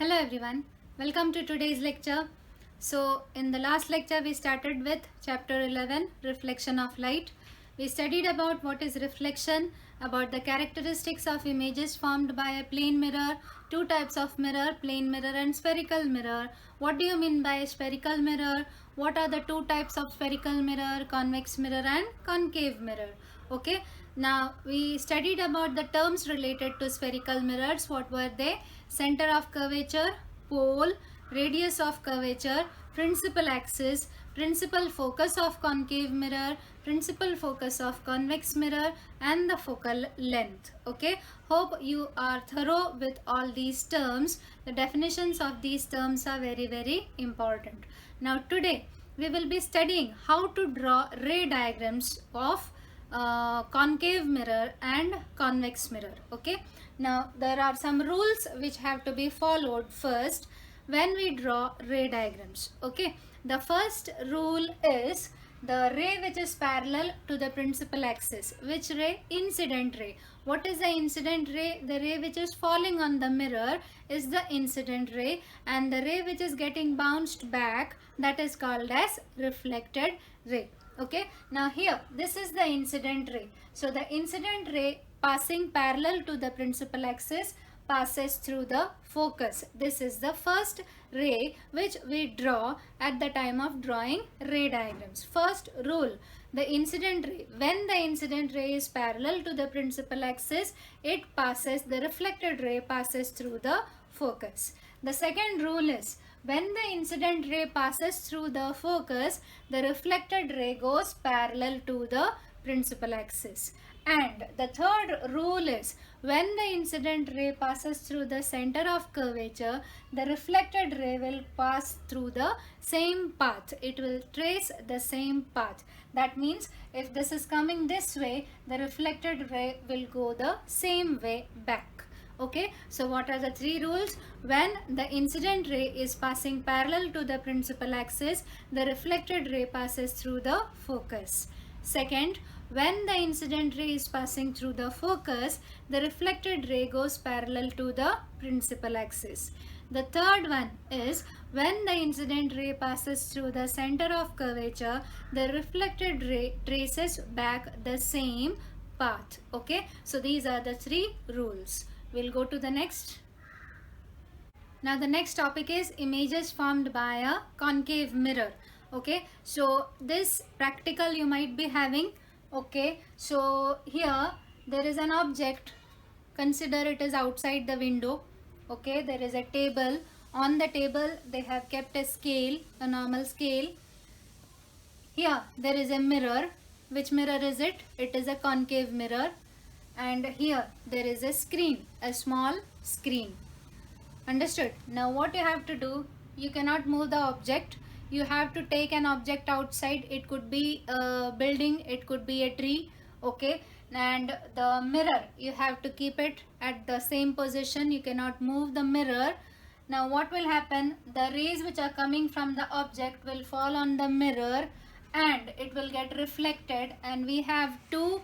Hello everyone, welcome to today's lecture. So in the last lecture we started with chapter 11, reflection of light. We studied about what is reflection, about the characteristics of images formed by a plane mirror, two types of mirror, plane mirror and spherical mirror. What do you mean by spherical mirror? What are the two types of spherical mirror, convex mirror and concave mirror? Okay, now we studied about the terms related to spherical mirrors. What were they? Center of curvature, pole, radius of curvature, principal axis, principal focus of concave mirror, principal focus of convex mirror and the focal length. Okay, hope you are thorough with all these terms. The definitions of these terms are very important. Now today we will be studying how to draw ray diagrams of concave mirror and convex mirror. Okay, now there are some rules which have to be followed first when we draw ray diagrams. Okay, the first rule is the ray which is parallel to the principal axis. Which ray? Incident ray. What is the incident ray? The ray which is falling on the mirror is the incident ray, and the ray which is getting bounced back, that is called as reflected ray. Okay, now here this is the incident ray. So the incident ray passing parallel to the principal axis passes through the focus. This is the first ray which we draw at the time of drawing ray diagrams. First rule, the incident ray, when the incident ray is parallel to the principal axis, the reflected ray passes through the focus. The second rule is, when the incident ray passes through the focus, the reflected ray goes parallel to the principal axis. And the third rule is, when the incident ray passes through the center of curvature, the reflected ray will pass through the same path. It will trace the same path. That means if this is coming this way, the reflected ray will go the same way back. Okay, so what are the three rules? When the incident ray is passing parallel to the principal axis, the reflected ray passes through the focus. Second, when the incident ray is passing through the focus, the reflected ray goes parallel to the principal axis. The third one is, when the incident ray passes through the center of curvature, the reflected ray traces back the same path. Okay, so these are the three rules. We'll go to the next. Now the next topic is images formed by a concave mirror. Okay, so this practical you might be having. Okay, so here there is an object. Consider it is outside the window. Okay, there is a table. On the table they have kept a scale, a normal scale. Here there is a mirror. Which mirror is it? It is a concave mirror. And here there is a screen, a small screen. Understood? Now what you have to do, you cannot move the object. You have to take an object outside. It could be a building, it could be a tree. Okay, and the mirror, you have to keep it at the same position. You cannot move the mirror. Now what will happen? The rays which are coming from the object will fall on the mirror and it will get reflected, and we have to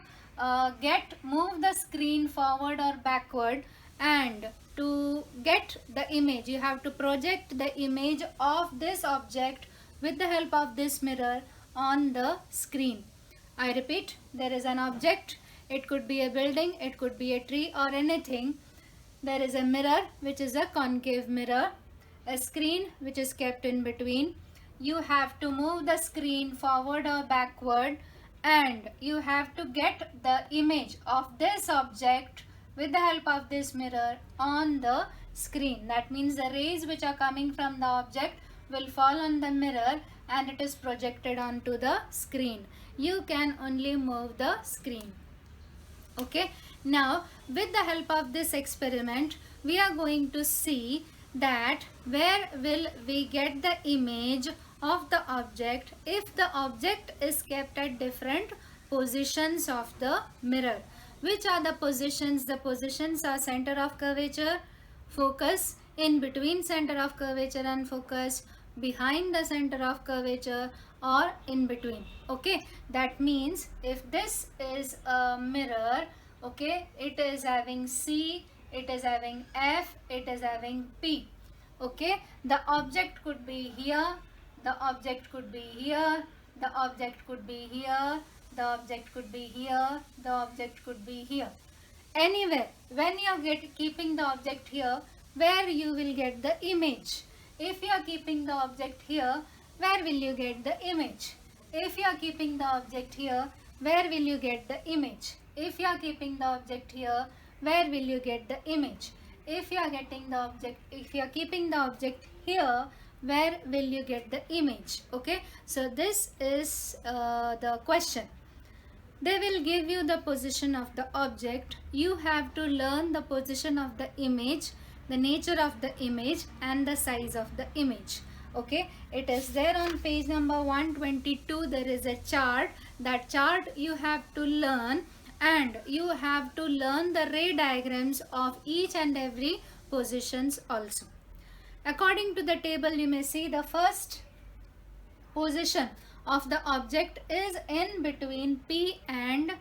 move the screen forward or backward, and to get the image you have to project the image of this object with the help of this mirror on the screen. I repeat, there is an object, it could be a building, it could be a tree or anything. There is a mirror which is a concave mirror, a screen which is kept in between. You have to move the screen forward or backward, and you have to get the image of this object with the help of this mirror on the screen. That means the rays which are coming from the object will fall on the mirror and it is projected onto the screen. You can only move the screen. Okay, now with the help of this experiment, we are going to see that where will we get the image of the object if the object is kept at different positions of the mirror. Which are the positions? The positions are center of curvature, focus, in between center of curvature and focus, behind the center of curvature, or in between. Okay, that means if this is a mirror, okay, it is having C, it is having F, it is having P. Okay, the object could be here, the object could be here, the object could be here, the object could be here, the object could be here. Anywhere, when you are keeping the object here, where you will get the image. If you are keeping the object here, where will you get the image? If you are keeping the object here, where will you get the image? If you are keeping the object here, where will you get the image? If you are keeping the object here, where will you get the image? Okay, so this is the question. They will give you the position of the object. You have to learn the position of the image, the nature of the image and the size of the image. Okay, it is there on page number 122. There is a chart. That chart you have to learn, and you have to learn the ray diagrams of each and every positions also. According to the table, you may see the first position of the object is in between P and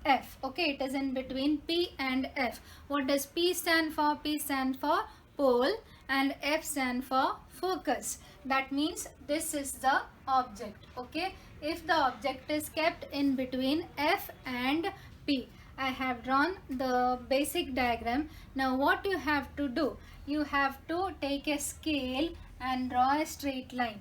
F. Okay, it is in between P and F. What does P stand for? P stand for pole and F stand for focus. That means this is the object. Okay, if the object is kept in between F and P. I have drawn the basic diagram. Now what you have to do? You have to take a scale and draw a straight line.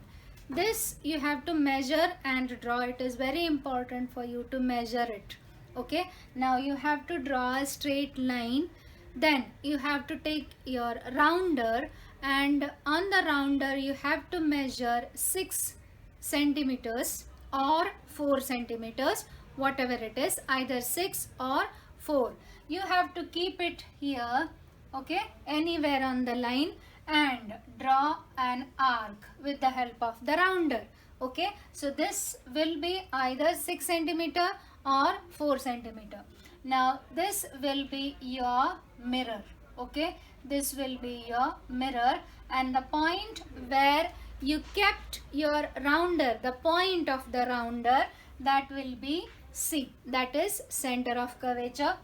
This you have to measure and draw. It is very important for you to measure it. Okay, now you have to draw a straight line. Then you have to take your rounder, and on the rounder you have to measure 6 centimeters or 4 centimeters, whatever it is, either 6 or 4. You have to keep it here, okay, anywhere on the line, and draw an arc with the help of the rounder. Okay, so this will be either 6 centimeter or 4 centimeter. Now this will be your mirror. Okay, this will be your mirror, and the point where you kept your rounder, the point of the rounder, that will be C, that is center of curvature,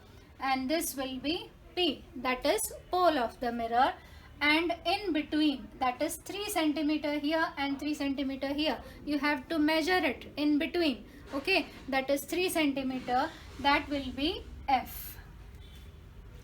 and this will be P, that is pole of the mirror, and in between, that is 3 centimeter here and 3 centimeter here, you have to measure it in between. Okay, that is 3 centimeter, that will be F.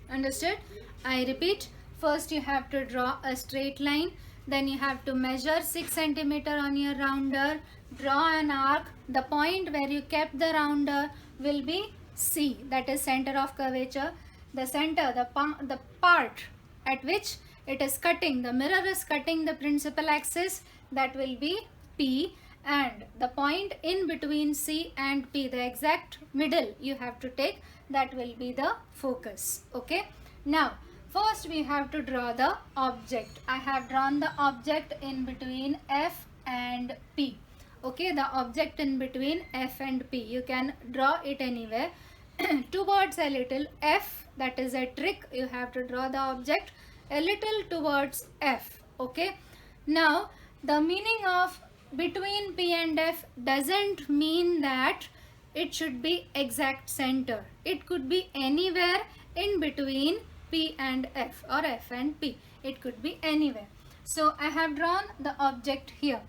Understood? I repeat, first you have to draw a straight line, then you have to measure 6 centimeter on your rounder, draw an arc. The point where you kept the rounder will be C, that is center of curvature. The center, the part at which it is cutting, the mirror is cutting the principal axis, that will be P, and the point in between C and P, the exact middle you have to take, that will be the focus. Okay, now first we have to draw the object. I have drawn the object in between F and P. Okay, the object in between F and P, you can draw it anywhere towards a little F, that is a trick. You have to draw the object a little towards F. Okay, now the meaning of between P and F doesn't mean that it should be exact center. It could be anywhere in between P and F or F and P. It could be anywhere. So I have drawn the object here.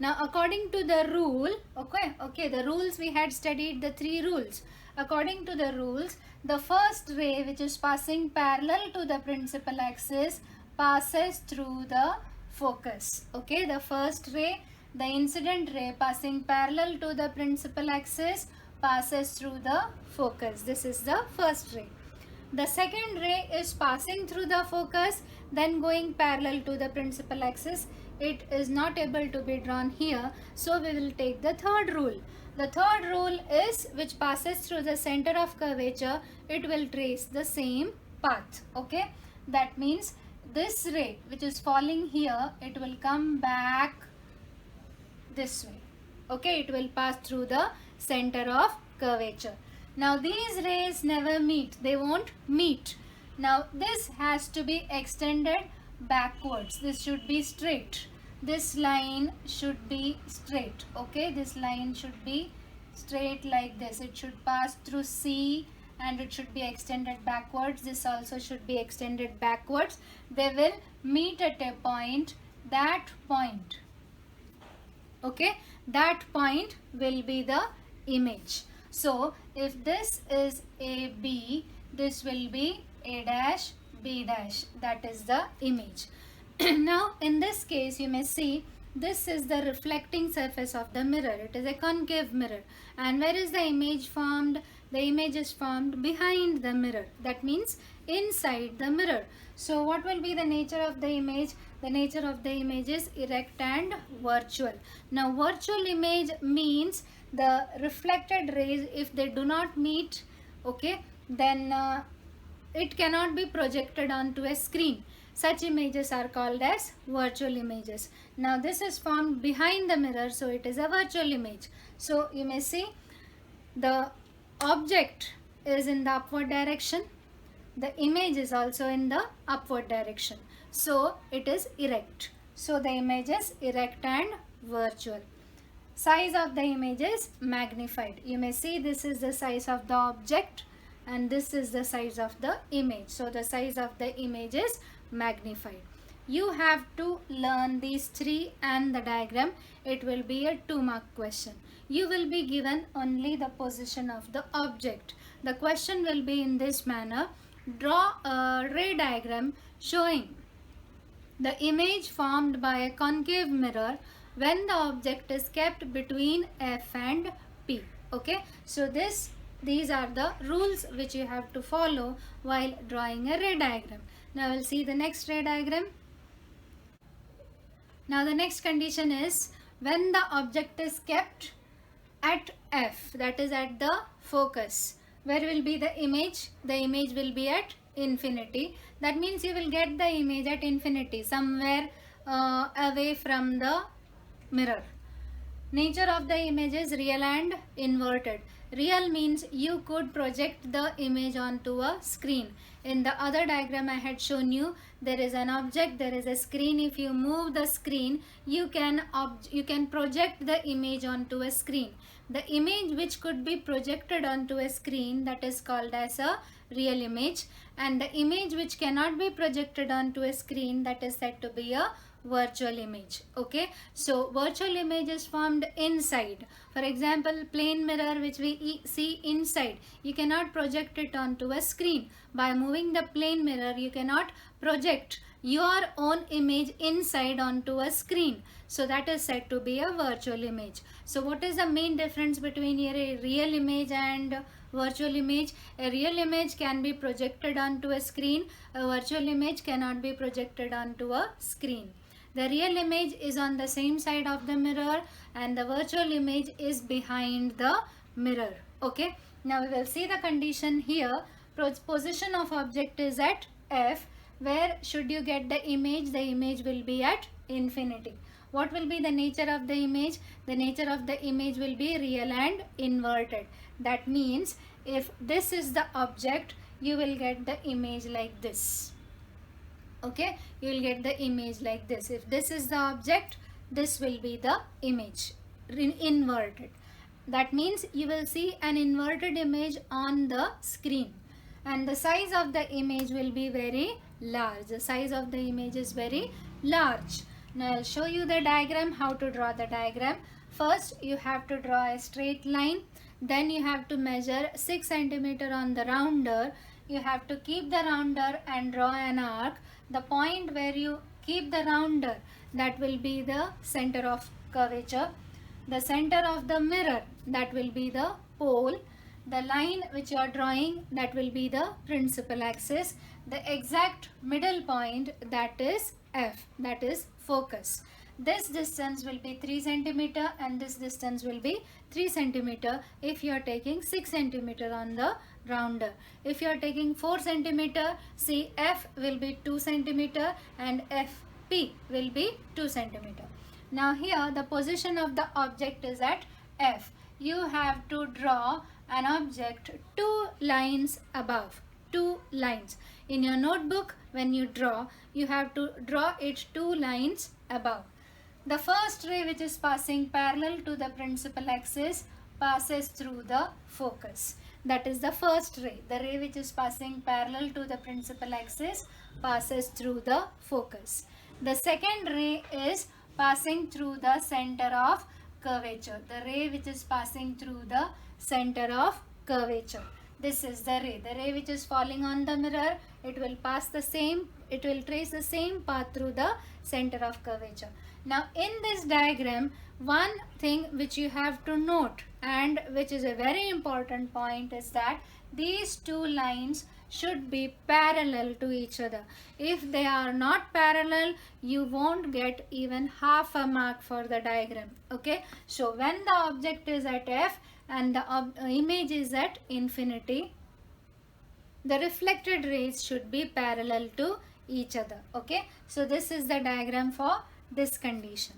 Now according to the rule, the rules we had studied, the 3 rules. According to the rules, the first ray which is passing parallel to the principal axis passes through the focus. Okay, the first ray, the incident ray passing parallel to the principal axis passes through the focus. This is the first ray. The second ray is passing through the focus, then going parallel to the principal axis. It is not able to be drawn here, so we will take the third rule. The third rule is which passes through the center of curvature, it will trace the same path. Okay, that means this ray which is falling here, it will come back this way. Okay, it will pass through the center of curvature. Now these rays never meet, they won't meet. Now this has to be extended backwards. This should be straight. This line should be straight. Okay, this line should be straight like this. It should pass through C and it should be extended backwards. This also should be extended backwards. They will meet at a point that point. Okay, that point will be the image. So if this is AB, this will be A dash B dash, that is the image. Now in this case you may see this is the reflecting surface of the mirror. It is a concave mirror. And where is the image formed? The image is formed behind the mirror. That means inside the mirror. So what will be the nature of the image? The nature of the image is erect and virtual. Now virtual image means the reflected rays, if they do not meet, okay, then it cannot be projected onto a screen. Such images are called as virtual images. Now this is formed behind the mirror, so it is a virtual image. So you may see the object is in the upward direction. The image is also in the upward direction. So it is erect. So the image is erect and virtual. Size of the image is magnified. You may see this is the size of the object and this is the size of the image. So the size of the image is magnified. You have to learn these three and the diagram. It will be a 2-mark question. You will be given only the position of the object. The question will be in this manner. Draw a ray diagram showing the image formed by a concave mirror when the object is kept between F and P. Okay, so these are the rules which you have to follow while drawing a ray diagram. Now we'll see the next ray diagram. Now the next condition is when the object is kept at F, that is at the focus. Where will be the image? The image will be at infinity. That means you will get the image at infinity, somewhere away from the mirror. Nature of the image is real and inverted. Real means you could project the image onto a screen. In the other diagram I had shown you, there is an object, there is a screen. If you move the screen, you can project the image onto a screen. The image which could be projected onto a screen, that is called as a real image, and the image which cannot be projected onto a screen, that is said to be a virtual image. Okay, so virtual image is formed inside. For example, plane mirror which we see inside, you cannot project it onto a screen. By moving the plane mirror, you cannot project your own image inside onto a screen. So that is said to be a virtual image. So what is the main difference between a real image and virtual image? A real image can be projected onto a screen. A virtual image cannot be projected onto a screen. The real image is on the same side of the mirror and the virtual image is behind the mirror. Okay, now we will see the condition here. Position of object is at F. Where should you get the image? The image will be at infinity. What will be the nature of the image? The nature of the image will be real and inverted. That means if this is the object, you will get the image like this. Okay, you will get the image like this. If this is the object, this will be the image inverted. That means you will see an inverted image on the screen and the size of the image will be very large. The size of the image is very large. Now I'll show you the diagram, how to draw the diagram. First you have to draw a straight line, then you have to measure 6 cm on the rounder. You have to keep the rounder and draw an arc. The point where you keep the rounder, that will be the center of curvature. The center of the mirror, that will be the pole. The line which you are drawing, that will be the principal axis. The exact middle point, that is F, that is focus. This distance will be 3 cm and this distance will be 3 cm if you are taking 6 cm on the rounder. If you are taking 4 cm, see F will be 2 cm and FP will be 2 cm. Now here the position of the object is at F. You have to draw an object 2 lines above. 2 lines. In your notebook, when you draw, you have to draw it 2 lines above. The first ray which is passing parallel to the principal axis passes through the focus. That is the first ray. The ray which is passing parallel to the principal axis passes through the focus. The second ray is passing through the center of curvature. The ray which is passing through the center of curvature. This is the ray. The ray which is falling on the mirror, it will trace the same path through the center of curvature. Now in this diagram, one thing which you have to note and which is a very important point is that these two lines should be parallel to each other. If they are not parallel, you won't get even half a mark for the diagram. Okay, so when the object is at F and the image is at infinity, the reflected rays should be parallel to each other. Okay, so this is the diagram for this condition.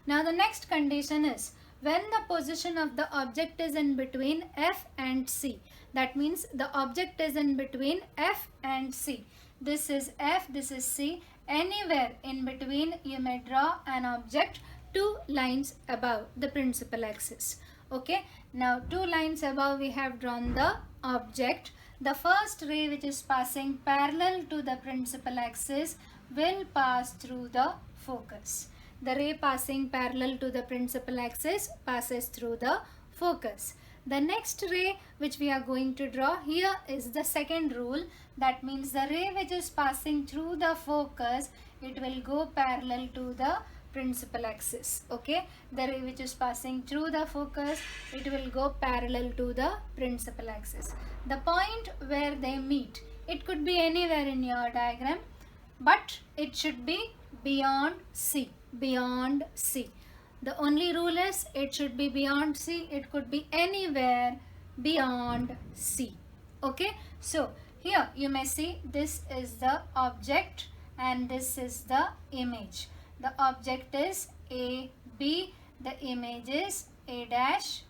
Now the next condition is when the position of the object is in between F and C. That means the object is in between F and C. This is F, this is C. Anywhere in between you may draw an object 2 lines above the principal axis. Okay, now 2 lines above we have drawn the object. The first ray which is passing parallel to the principal axis will pass through the focus. The ray passing parallel to the principal axis passes through the focus. The next ray which we are going to draw here is the second rule. That means the ray which is passing through the focus, it will go parallel to the principal axis. Okay, the ray which is passing through the focus, it will go parallel to the principal axis. The point where they meet, it could be anywhere in your diagram, but it should be beyond C. Beyond C. The only rule is it should be beyond C. It could be anywhere beyond C. Okay, so here you may see this is the object and this is the image. The object is A, B. The image is A dash,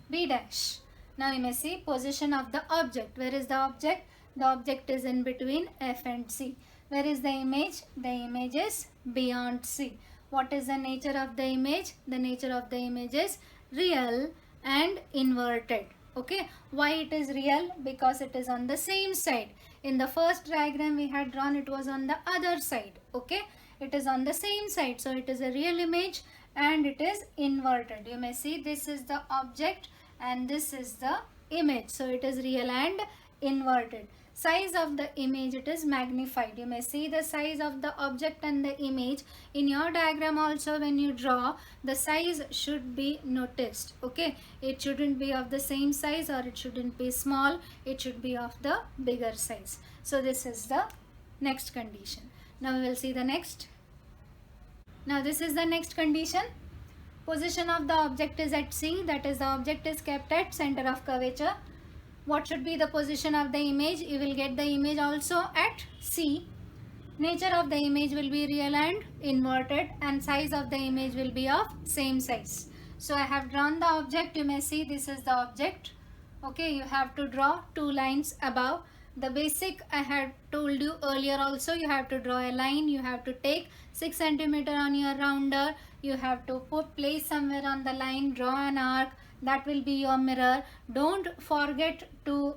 B dash. Now you may see position of the object. Where is the object? The object is in between F and C. Where is the image? The image is beyond C. What is the nature of the image? The nature of the image is real and inverted. Okay, why it is real? Because it is on the same side. In the first diagram we had drawn, it was on the other side. Okay, it is on the same side, so it is a real image and it is inverted. You may see this is the object and this is the image, so it is real and inverted. Size of the image, it is magnified. You may see the size of the object and the image. In your diagram also, when you draw, the size should be noticed. Okay, it shouldn't be of the same size or it shouldn't be small. It should be of the bigger size. So this is the next condition. Now we will see the next. Now this is the next condition. Position of the object is at C. That is, the object is kept at center of curvature. What should be the position of the image? You will get the image also at C. Nature of the image will be real and inverted, and size of the image will be of same size. So I have drawn the object. You may see this is the object. Okay, you have to draw 2 lines above. The basic I had told you earlier also, you have to draw a line. You have to take 6 cm on your rounder. You have to place somewhere on the line, draw an arc. That will be your mirror. Don't forget to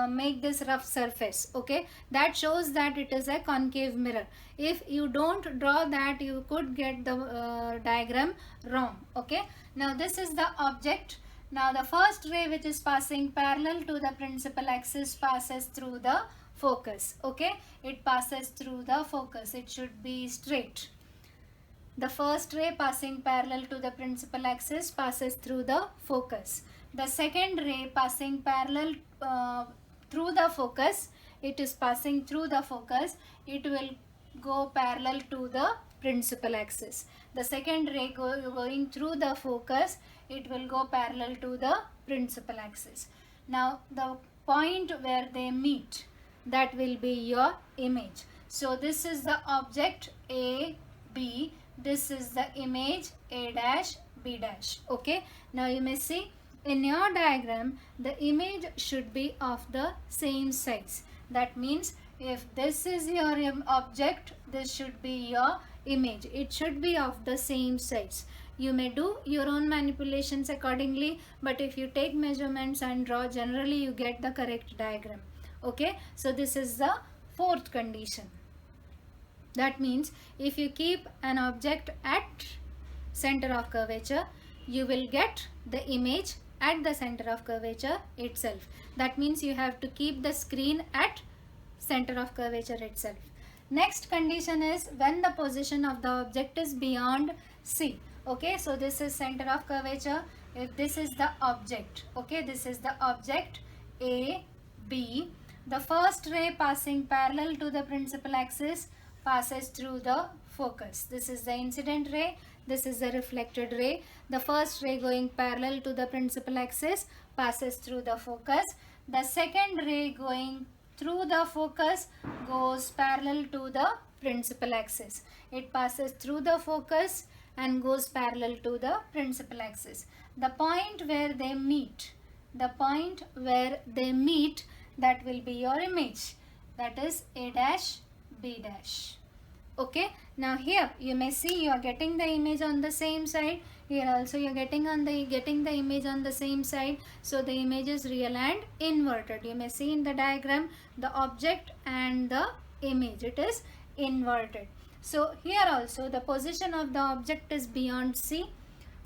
make this rough surface. Okay, that shows that it is a concave mirror. If you don't draw that, you could get the diagram wrong. Okay, now this is the object. Now the first ray which is passing parallel to the principal axis passes through the focus. Okay, it passes through the focus. It should be straight. The first ray passing parallel to the principal axis passes through the focus. The second ray passing parallel through the focus, it is passing through the focus. It will go parallel to the principal axis. The second ray going through the focus, it will go parallel to the principal axis. Now the point where they meet, that will be your image. So this is the object A, B. This is the image A dash, B dash. Okay, now you may see in your diagram the image should be of the same size. That means if this is your object, this should be your image. It should be of the same size. You may do your own manipulations accordingly, but if you take measurements and draw, generally you get the correct diagram. Okay, so this is the fourth condition. That means if you keep an object at center of curvature, you will get the image at the center of curvature itself. That means you have to keep the screen at center of curvature itself. Next condition is when the position of the object is beyond C. Okay, so this is center of curvature. If this is the object, okay, this is the object A, B. The first ray passing parallel to the principal axis passes through the focus. This is the incident ray. This is the reflected ray. The first ray going parallel to the principal axis passes through the focus. The second ray going through the focus goes parallel to the principal axis. It passes through the focus and goes parallel to the principal axis. The point where they meet, that will be your image. That is A dash, B dash. Okay, now here you may see you are getting the image on the same side. Here also you are getting the image on the same side. So the image is real and inverted. You may see in the diagram the object and the image, it is inverted. So here also the position of the object is beyond C.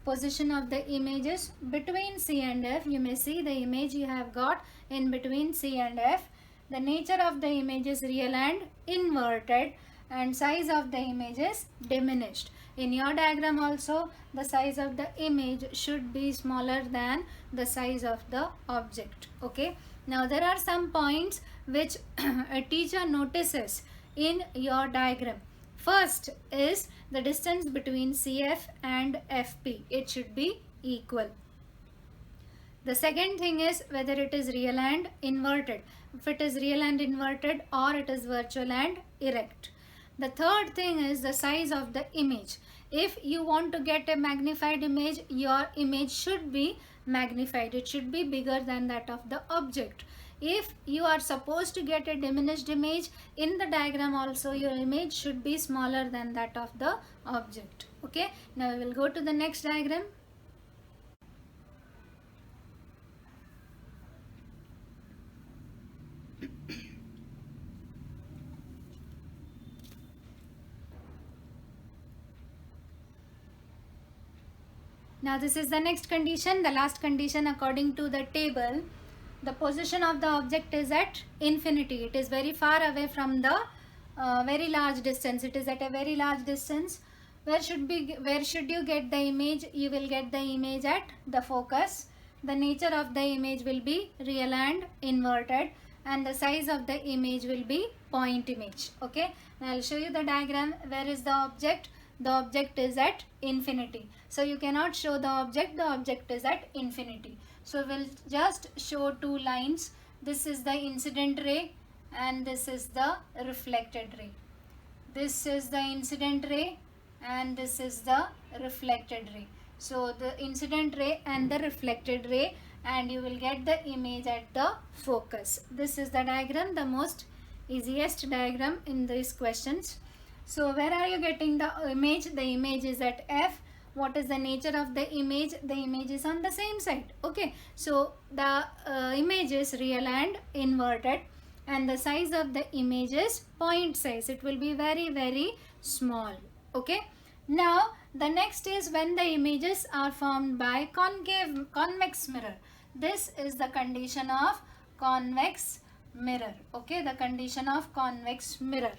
Position of the image is between C and F. You may see the image you have got in between C and F. The nature of the image is real and inverted, and size of the image is diminished. In your diagram also, the size of the image should be smaller than the size of the object. Okay. Now there are some points which a teacher notices in your diagram. First is the distance between CF and FP. It should be equal. The second thing is whether it is real and inverted. If it is real and inverted, or it is virtual and erect. The third thing is the size of the image. If you want to get a magnified image, your image should be magnified. It should be bigger than that of the object. If you are supposed to get a diminished image, in the diagram also your image should be smaller than that of the object. Okay, now we will go to the next diagram. Now this is the next condition, the last condition according to the table. The position of the object is at infinity. It is very far away from the very large distance. It is at a very large distance. Where should you get the image? You will get the image at the focus. The nature of the image will be real and inverted, and the size of the image will be point image. Okay, now I will show you the diagram. Where is the object? The object is at infinity. So you cannot show the object is at infinity. So we'll just show two lines. This is the incident ray and this is the reflected ray. This is the incident ray and this is the reflected ray. So the incident ray and the reflected ray, and you will get the image at the focus. This is the diagram, the most easiest diagram in these questions. So where are you getting the image? The image is at F. What is the nature of the image? The image is on the same side. Okay, so the image is real and inverted, and the size of the image is point size. It will be very, very small. Okay, now the next is when the images are formed by convex mirror. This is the condition of convex mirror. Okay, the condition of convex mirror.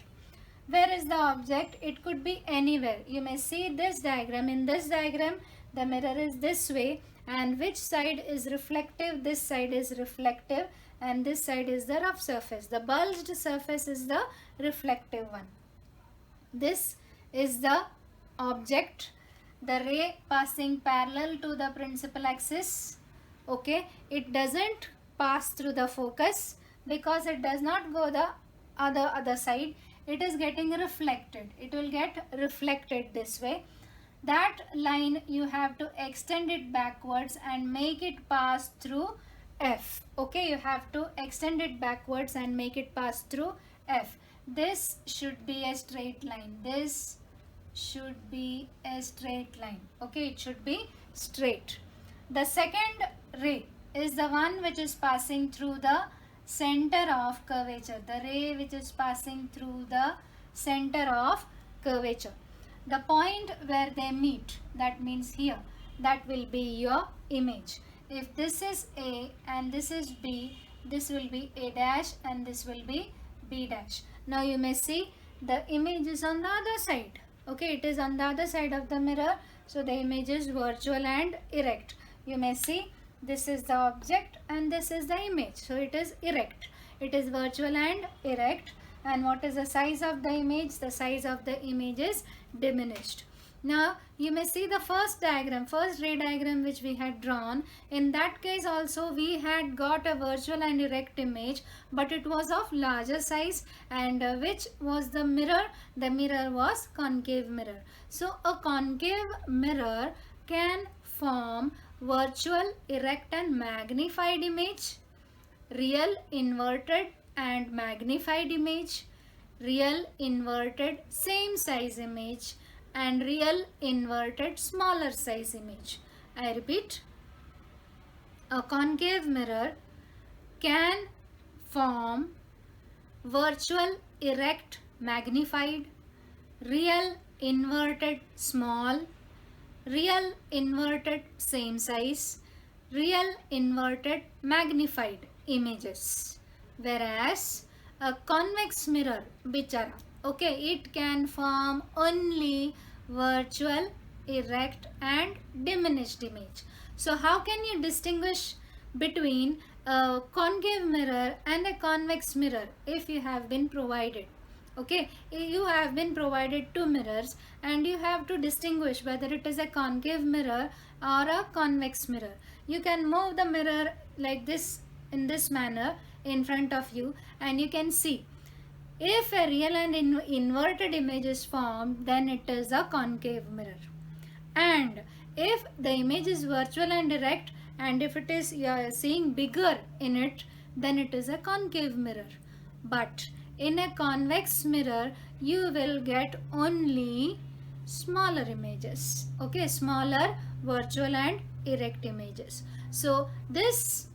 Where is the object? It could be anywhere. You may see this diagram. In this diagram, the mirror is this way, and which side is reflective? This side is reflective, and this side is the rough surface. The bulged surface is the reflective one. This is the object, the ray passing parallel to the principal axis. Okay, it doesn't pass through the focus because it does not go the other side. It is getting reflected. It will get reflected this way. That line you have to extend it backwards and make it pass through F. Okay, you have to extend it backwards and make it pass through F. This should be a straight line. This should be a straight line. Okay, it should be straight. The second ray is the one which is passing through the center of curvature. The ray which is passing through the center of curvature. The point where they meet, that means here, that will be your image. If this is A and this is B, this will be A dash and this will be B dash. Now you may see the image is on the other side. Okay, it is on the other side of the mirror. So the image is virtual and erect. You may see this is the object and this is the image. So it is erect. It is virtual and erect. And what is the size of the image? The size of the image is diminished. Now you may see the first diagram, first ray diagram which we had drawn. In that case also we had got a virtual and erect image, but it was of larger size, and which was the mirror? The mirror was concave mirror. So a concave mirror can form virtual, erect and magnified image, real, inverted and magnified image, real, inverted, same size image, and real, inverted, smaller size image. I repeat, a concave mirror can form virtual, erect, magnified, real, inverted, small, real, inverted, same size, real, inverted, magnified images. Whereas a convex mirror, bichara, okay, it can form only virtual, erect and diminished image. So how can you distinguish between a concave mirror and a convex mirror if you have been provided? Okay, you have been provided two mirrors and you have to distinguish whether it is a concave mirror or a convex mirror. You can move the mirror like this, in this manner in front of you, and you can see if a real and inverted image is formed, then it is a concave mirror. And if the image is virtual and erect, and if it is, you are seeing bigger in it, then it is a concave mirror. But in a convex mirror, you will get only smaller images. Okay, smaller virtual and erect images. So this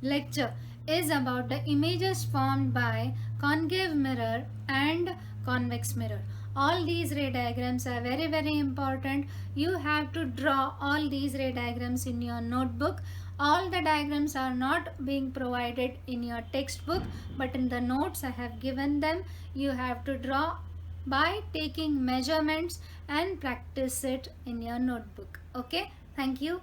lecture is about the images formed by concave mirror and convex mirror. All these ray diagrams are very important. You have to draw all these ray diagrams in your notebook. All the diagrams are not being provided in your textbook, but in the notes I have given them. You have to draw by taking measurements and practice it in your notebook. Okay, thank you.